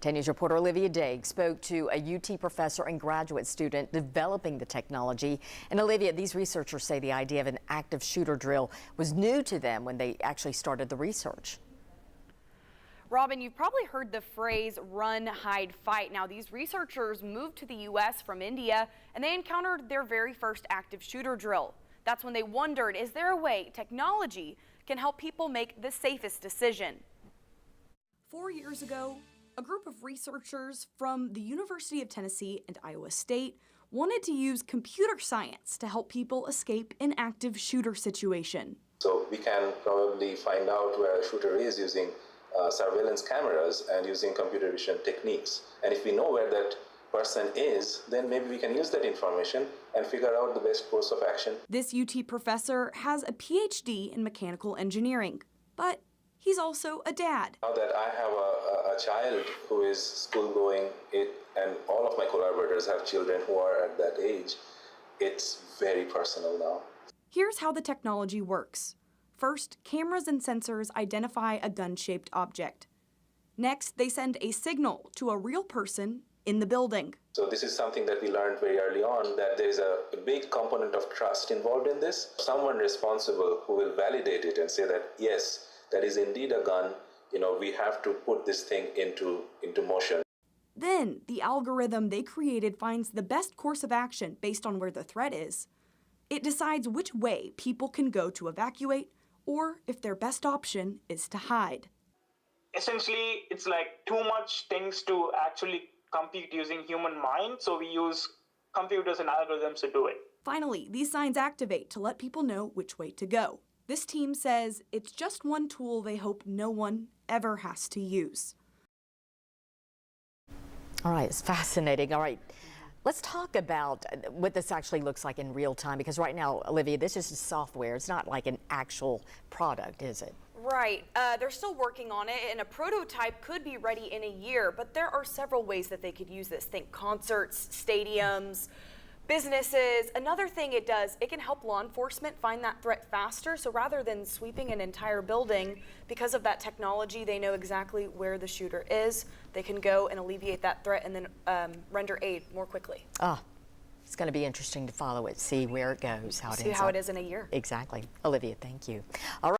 10 News reporter Olivia Daig spoke to a UT professor and graduate student developing the technology. And Olivia, these researchers say the idea of an active shooter drill was new to them when they actually started the research. Robin, you've probably heard the phrase run, hide, fight. Now, these researchers moved to the U.S. from India, and they encountered their very first active shooter drill. That's when they wondered, is there a way technology can help people make the safest decision? 4 years ago, a group of researchers from the University of Tennessee and Iowa State wanted to use computer science to help people escape an active shooter situation. So we can probably find out where a shooter is using surveillance cameras and using computer vision techniques. And if we know where that person is, then maybe we can use that information and figure out the best course of action. This UT professor has a PhD in mechanical engineering, but he's also a dad. Now that I have a child who is school going, and all of my collaborators have children who are at that age, it's very personal now. Here's how the technology works. First, cameras and sensors identify a gun-shaped object. Next, they send a signal to a real person in the building. So this is something that we learned very early on, that there's a big component of trust involved in this. Someone responsible who will validate it and say that, yes, that is indeed a gun. You know, we have to put this thing into motion. Then, the algorithm they created finds the best course of action based on where the threat is. It decides which way people can go to evacuate, or if their best option is to hide. Essentially, it's like too much things to actually compute using human mind, so we use computers and algorithms to do it. Finally, these signs activate to let people know which way to go. This team says it's just one tool they hope no one ever has to use. All right, it's fascinating. All right, let's talk about what this actually looks like in real time, because right now, Olivia, this is just software. It's not like an actual product, is it? Right. They're still working on it, and a prototype could be ready in a year, but there are several ways that they could use this. Think concerts, stadiums, businesses. Another thing it does, it can help law enforcement find that threat faster. So rather than sweeping an entire building, because of that technology, they know exactly where the shooter is. They can go and alleviate that threat and then render aid more quickly. It's going to be interesting to follow it, see where it goes, how it ends up. See how it is in a year. Exactly. Olivia, thank you. All right.